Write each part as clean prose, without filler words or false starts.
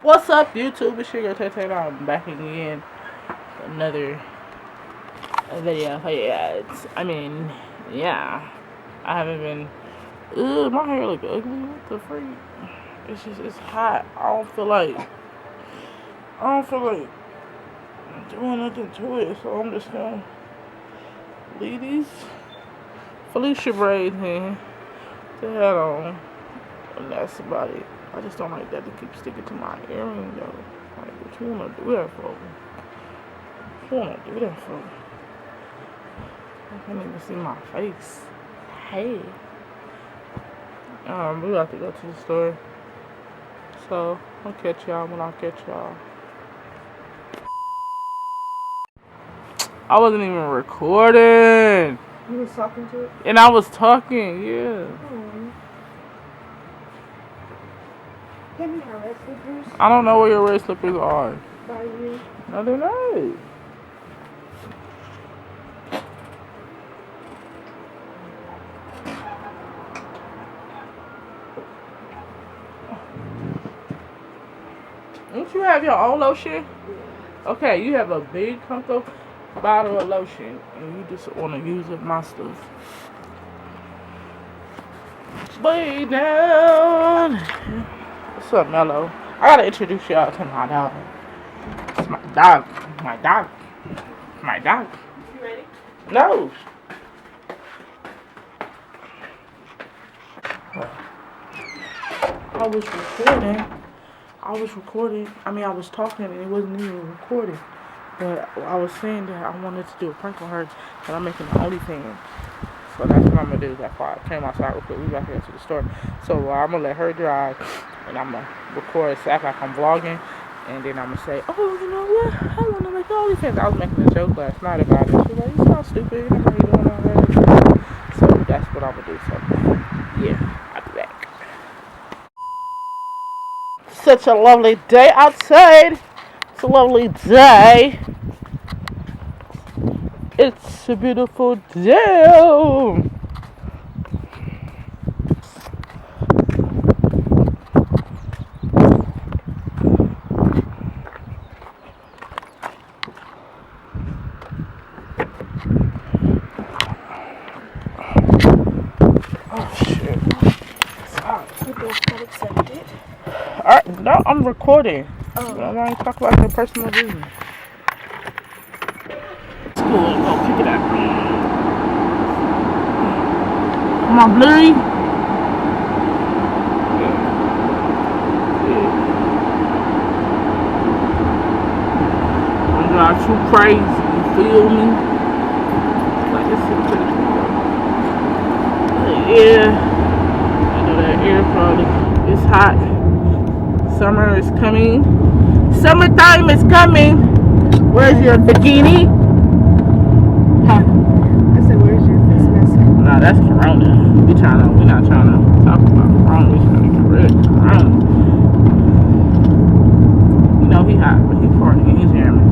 What's up, YouTube? It's your girl Tay. I'm back again. Another video. Yeah. I haven't been. Ugh, my hair look ugly. What the freak? It's hot. I don't feel like doing nothing to it. So I'm just gonna leave these Felicia braids in. The head on. And that's about it. I just don't like that to keep sticking to my earring though. Like, what you wanna do that for? I can't even see my face. Hey. We have to go to the store. So I'll catch y'all when I catch y'all. I wasn't even recording. You was talking to it? And I was talking, yeah. Give me my red slippers. I don't know where your red slippers are. By you. No, they're not. Don't you have your own lotion? Yeah. Okay, you have a big Hunko bottle of lotion, and you just want to use up my stuff. Way down. What's up, Mello? I gotta introduce y'all to my dog. It's my dog. My dog. You ready? No. I was recording. I was talking and it wasn't even recording. But I was saying that I wanted to do a prank on her, and I'm making an OnlyFans. So that's what I'm gonna do. That's why I came outside real quick. We about to go to the store. So I'm gonna let her drive, and I'm gonna record it, act like I'm vlogging, and then I'm gonna say, oh, you know what? I wanna make OnlyFans. I was making a joke last night about it. She was like, you sound stupid. I'm like, you doing all that. So that's what I'm gonna do. So yeah, I'll be back. Such a lovely day outside. It's a lovely day. It's a beautiful day. Oh shit. Alright, no, I'm recording. Oh. I'm not talking about your personal business. Cool, go pick it up. Come on, Bluey. Yeah. I'm not too crazy, you feel me? Like this is pretty cool. Yeah. I know that air probably is hot. Summer is coming. Summertime is coming. Where's your bikini? I said, where's your face mask? Nah, that's Corona. We're not trying to talk about Corona. We're trying to get rid of Corona. You know he hot, but he's partying. He's jamming.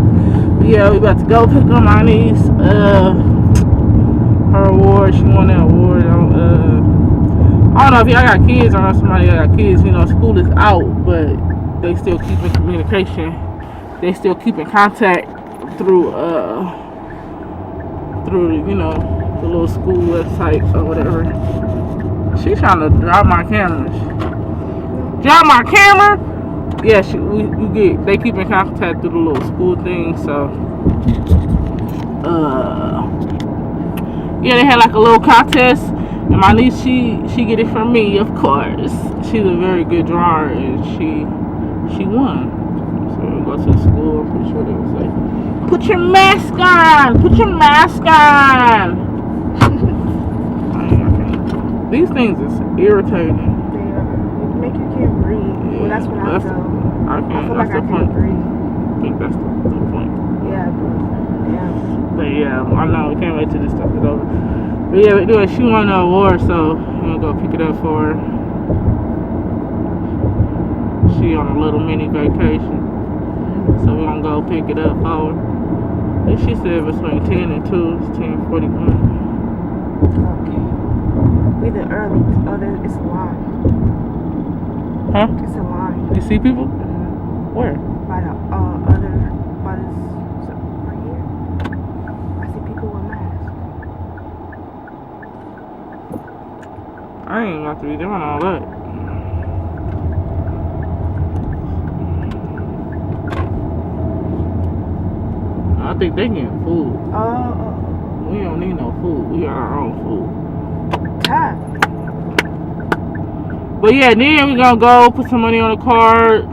But yeah, we about to go pick up my niece. Her award. She won that award. I don't know if y'all got kids or somebody got kids. You know, school is out, but they still keep in communication. They still keep in contact through you know, the little school website or whatever. She's trying to drop my cameras. Drop my camera? Yeah, they keep in contact through the little school thing, so yeah, they had like a little contest, and my niece she get it from me, of course. She's a very good drawer, and she won. So we go to the school. I'm pretty sure they would say, put your mask on! Put your mask on! These things is irritating. They make you can't breathe. Yeah, well, that's what I feel. I feel like I can't breathe. I think that's the point. Yeah, but yeah, I know. We can't wait till this stuff is over. But yeah, anyway, she won the award, so I'm gonna go pick it up for her. She on a little mini vacation. So we're gonna go pick it up for her. And she said between 10 and 2, it's 10:41. Okay. We did early. Oh, it's a line. Huh? It's a line. You see people? Where? By the by this right here. I see people with masks. I ain't got to be doing all that. I think they getting food. We don't need no food. We got our own food. Time. But yeah, then we gonna go put some money on the card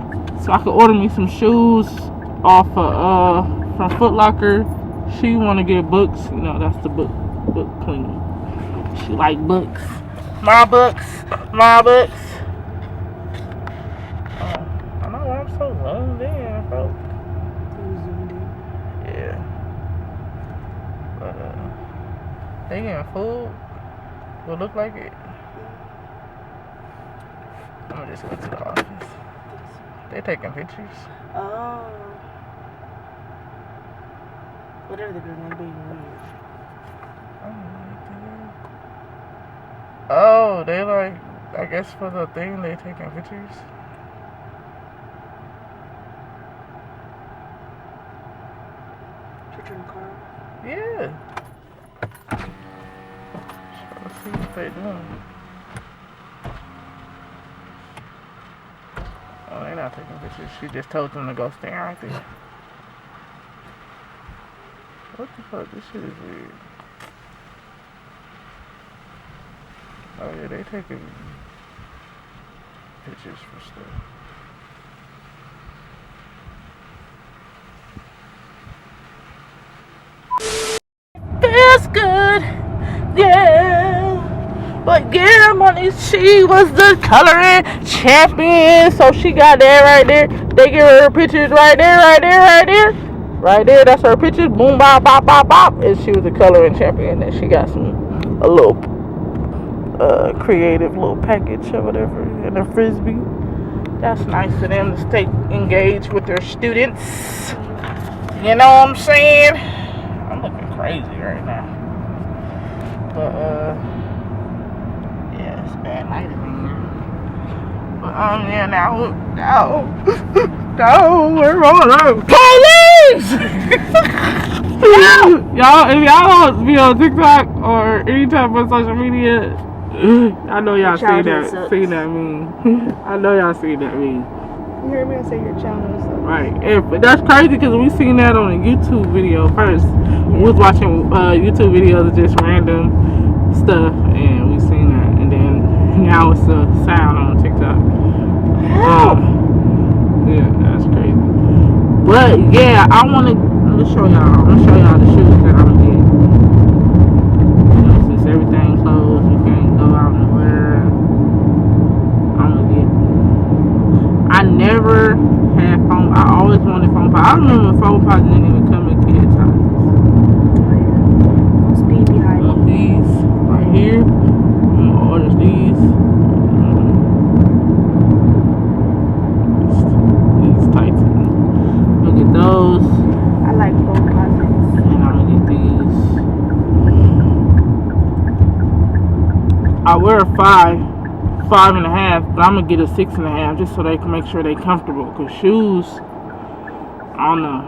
so I can order me some shoes off of from Foot Locker. She wanna get books. You know, that's the book queen. She like books. My books. My books. Oh, I know I'm so zoomed in, folks. Yeah. But they getting food. Will look like it. I'm gonna just go to the office. They taking pictures. Oh. Whatever they're doing, they're being weird. Oh, they like, I guess for the thing, they taking pictures. Children car. Yeah. Let's see what they doing. Oh, they're not taking pictures. She just told them to go stand right there. What the fuck? This shit is weird. Oh yeah, they taking pictures for stuff. Feels good, yeah. But yeah, money, she was the coloring champion. So she got that right there. They give her pictures right there, right there, right there. Right there, that's her pictures. Boom, bop, bop, bop, bop. And she was the coloring champion. And she got a little creative little package or whatever. And a frisbee. That's nice of them to stay engaged with their students. You know what I'm saying? I'm looking crazy right now. But yeah, it's bad light in here. But yeah, now we're on police. Y'all, if y'all don't be on TikTok or any type of social media, I know y'all seen that meme. I know y'all seen that meme. You heard me say your channel sucks. Right, but that's crazy because we seen that on a YouTube video first. We was watching YouTube videos of just random stuff, and we seen that, and then now it's a sound on TikTok. Yeah, that's crazy. But yeah, let me show y'all. I'm gonna show y'all the shoes that I'm gonna get. You know, since everything closed, you can't go out nowhere. I'm gonna get. I never had phone. I always wanted phone pods. I remember when phone pods didn't even come in kid sizes. Speed behind me. These right here. I'm gonna order these. These tights. I'm gonna get those. I like phone pods. And I'm gonna get these. I wear a 5.5, but I'm gonna get a 6.5 just so they can make sure they comfortable. Cause shoes, I don't know.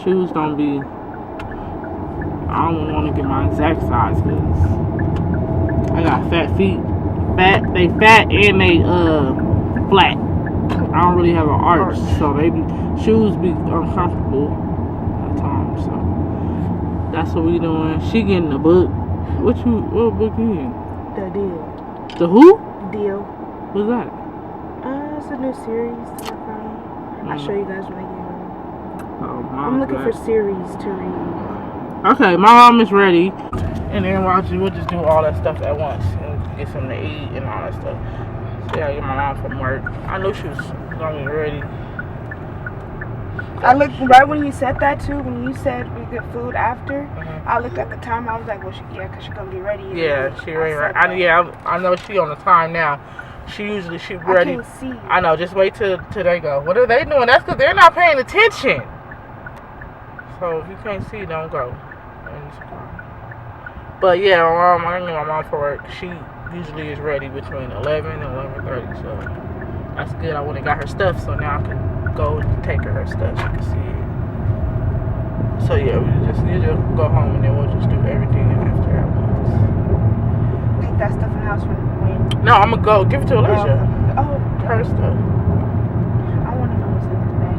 Shoes don't be. I don't want to get my exact size cause I got fat feet. They fat and they flat. I don't really have an arch, so shoes be uncomfortable at times. So that's what we doing. She getting a book. What book you getting? The Deal. The who? Deal. What's that? It's a new series that I found. I'll show you guys when I get home. Oh, I'm looking for series to read. Okay, my mom is ready. And then we'll just do all that stuff at once and get something to eat and all that stuff. So yeah, I get my mom from work. I knew she was gonna be ready. I looked right when you said that too. When you said we get food after, I looked at the time. I was like, well, because she's gonna be ready. Yeah, she ready. I know she on the time now. She ready. I can't see. I know. Just wait till they go. What are they doing? That's because they're not paying attention. So if you can't see, don't go. But yeah, I get my mom for work. She usually is ready between 11 and 11:30. So That's good. I went and got her stuff, so now I can go and take her stuff. She can see it. So yeah, you just go home and then we'll just do everything after at once. Leave that stuff in the house for when? No, I'm gonna go give it to Alicia. Oh, her stuff. I want to know what's in this bag.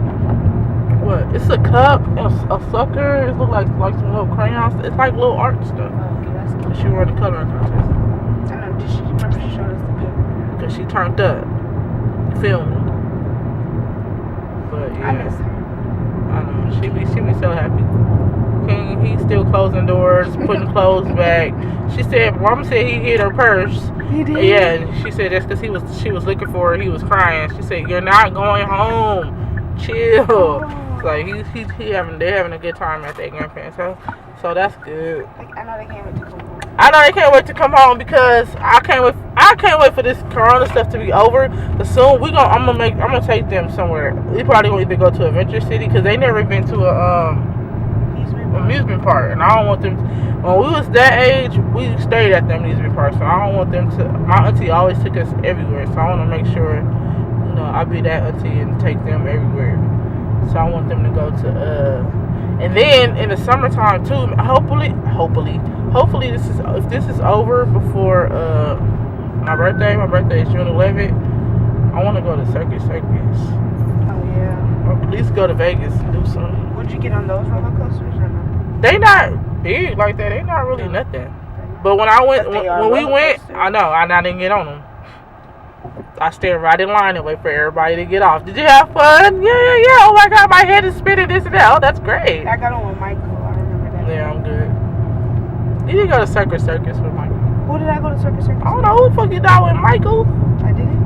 What? It's a cup, a sucker. It looks like some little crayons. It's like little art stuff. Oh, okay, that's cute. She won the coloring contest. I know. Did she remember she showed us the paper? Cause she turned up. You feel me? But yeah. I miss her. I know. She be so happy. He's still closing doors, putting clothes back. She said, Mama said he hid her purse. He did? Yeah, and she said that's because she was looking for her. He was crying. She said, you're not going home. Chill. Oh. Like they're having a good time at their grandparents' house. So that's good. Like, I know they can't wait to come home. I know they can't wait to come home because I can't wait for this corona stuff to be over. But soon I'm gonna take them somewhere. We probably gonna either go to Adventure City because they never been to a amusement park, and I don't want them. When we was that age, we stayed at the amusement park, so I don't want them to. My auntie always took us everywhere, so I want to make sure, I be that auntie and take them everywhere. So I want them to go to and then in the summertime too. Hopefully, if this is over before my birthday. My birthday is June 11th. I want to go to Circus. Oh yeah. Or at least go to Vegas and do something. Would you get on those roller coasters or no? They not big like that. They not really nothing. But when I went, when we went, I know I didn't get on them. I stayed right in line and wait for everybody to get off. Did you have fun? Yeah. Oh my God, my head is spinning. This and that. Oh, that's great. I got on with Michael. I remember that. Yeah, I'm good. You didn't go to Circus with Michael. Who did I go to Circus? I don't know who the fuck you thought with Michael. I didn't.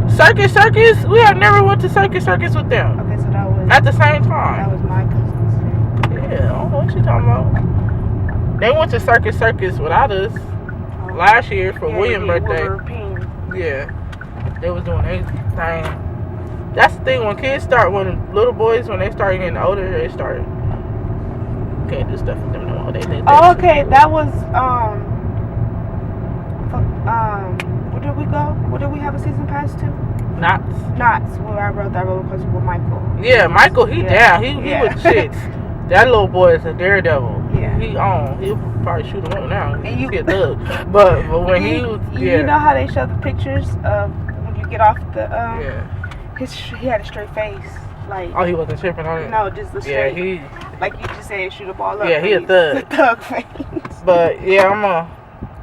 Circus. We have never went to Circus with them. Okay, so that was at the same time. That was my cousin's. Yeah, I don't know what you talking about. They went to Circus without us last year for William's birthday. Yeah, they was doing their thing. That's the thing, when little boys, when they start getting older, they start can't do stuff with them no more. They okay, that was where did we go? Where did we have a season pass to? Knott's, where I rode that roller coaster with Michael. Yeah, Michael, he down. He with shits. That little boy is a daredevil. Yeah. He'll probably shoot him up now. And you get thug. But when he was, you know how they show the pictures of when you get off the he had a straight face. Like, oh, he wasn't tripping on it? No, just the straight. Yeah, like you just said, shoot a ball up. Yeah, he a thug. The thug face. But yeah,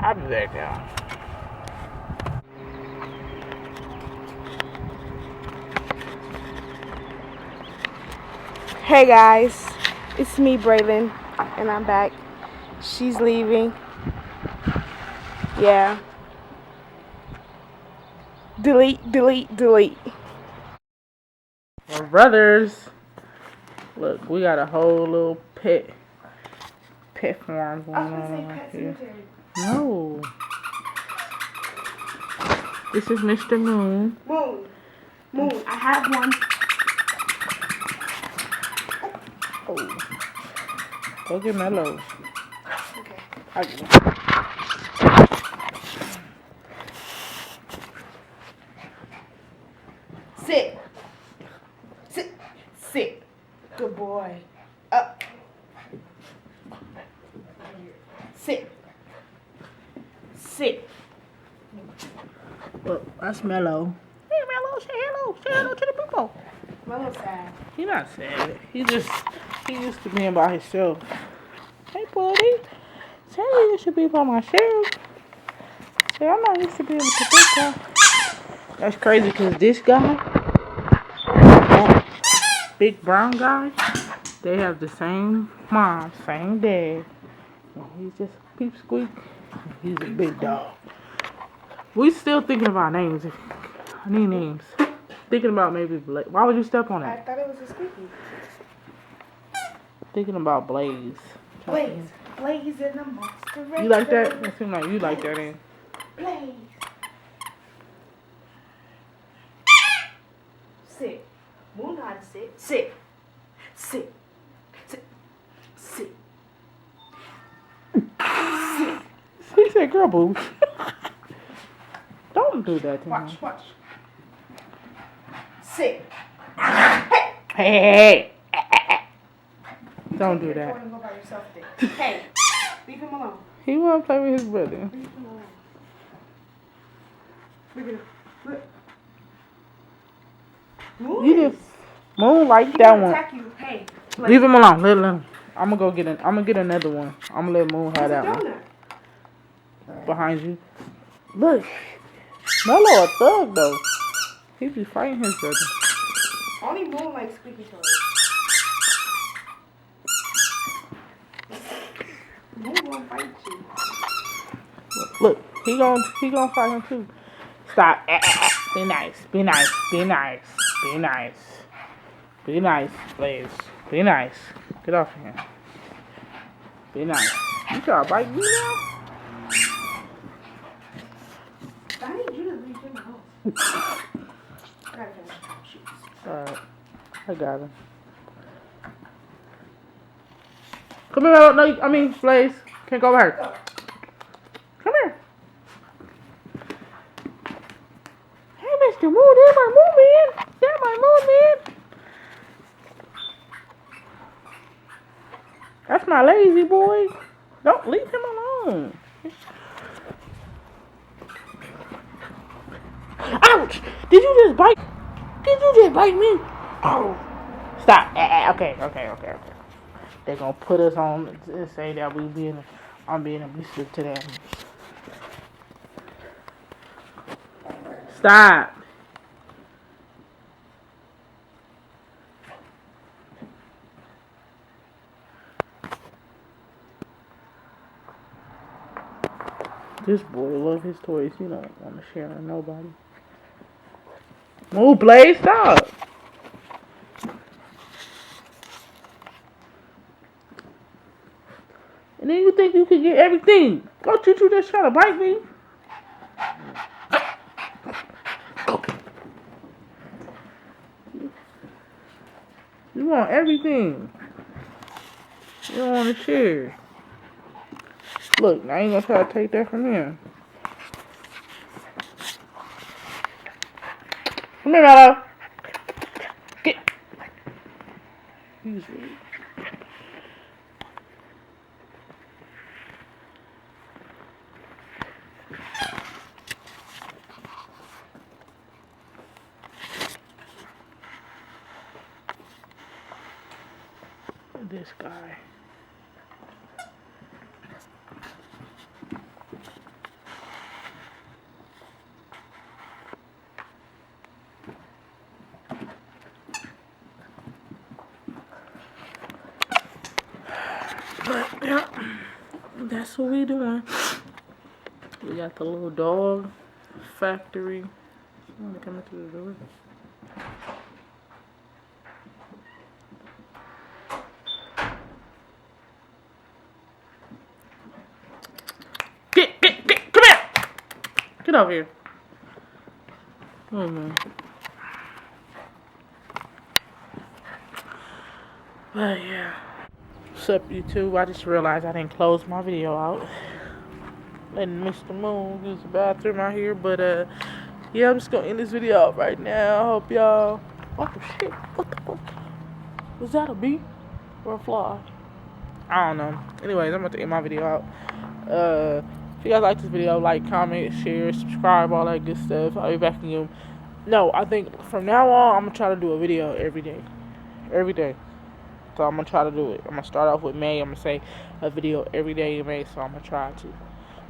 I'll be back now. Hey guys, it's me, Braylon, and I'm back. She's leaving. Yeah. Delete. My brothers. Look, we got a whole little pet farm going on right here. No. This is Mr. Moon. Moon, I have one. Oh. Go get Mellow. Okay. I get it. Sit. Good boy. Up. Sit. Look, that's Mellow. Hey, Mellow, say hello. Say hello to the people. Mellow's sad. He's not sad. He used to being by himself. Hey, buddy. Say I used to be by myself. Say I'm not used to being with the big guy. That's crazy because this guy, that big brown guy, they have the same mom, same dad. And he's just peep squeak. He's a big dog. We still thinking about names. I need names. Thinking about maybe Blaze. Why would you step on it? I thought it was a squeaky. Thinking about Blaze. Blaze in the monster. You like that? It seems like you like that, ain't Blaze. Sit. Moon how to sit. Sit. He said, girl boobs. Don't do that to him. Watch. Sit. Hey. Don't do that. Go by yourself, Dick. Hey, leave him alone. He want to play with his brother. Leave him alone. Look at him. Look. Move. You just move like that one. Attack you. Hey. Leave him alone. Let him. I'm gonna go get an. I'm gonna get another one. I'm gonna let Moon have that one. Behind you. Look. Mello a thug though. He be fighting his brother. Only Moon likes squeaky toys. Moon won't fight you. Look, he gonna fight him too. Stop. Be nice. Be nice. Be nice. Be nice. Be nice, please. Be nice. Get off of him. Be nice. You try to bite me now? I need you to leave him alone. I gotta finish my shoes. Alright. I got him. Come here, no, I mean, Blaze. Can't go over her. Come here. Hey, Mr. Moon, there's my moon man. There's my moon man. That's my lazy boy. Don't leave him alone. Ouch! Did you just bite? Did you just bite me? Oh. Stop. Okay. They're gonna put us on and say that I'm being abusive to them. Stop. This boy love his toys. He don't want to share with nobody. Move, Blaze, stop. And then you think you can get everything. Don't you just try to bite me? You want everything. You don't want to share. Look, now you gonna try to take that from him. Come here, Mello. Get. He's really. This guy. But yeah, that's what we doing. We got the little dog factory. Someone coming through the door. Come here! Get over here. Oh man. But yeah. What's up, YouTube? I just realized I didn't close my video out. Letting Mr. Moon use the bathroom out here. But yeah, I'm just gonna end this video out right now. I hope y'all. Oh shit! What the fuck? Was that a bee or a fly? I don't know. Anyways, I'm about to end my video out. If you guys like this video, like, comment, share, subscribe, all that good stuff. I'll be back in you. No, I think from now on, I'm going to try to do a video every day. Every day. So I'm going to try to do it. I'm going to start off with May. I'm going to say a video every day in May. So I'm going to try to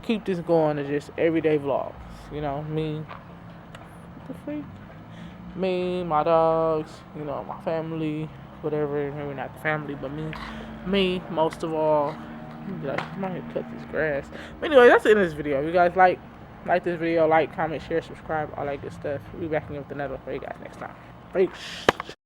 keep this going to just everyday vlogs. You know, me. What the freak? Me, my dogs, you know, my family, whatever. Maybe not the family, but me. Me, most of all. I might cut this grass. But anyway, that's the end of this video. If you guys like this video, like, comment, share, subscribe, all that good stuff. We'll be back in with another one for you guys next time. Peace.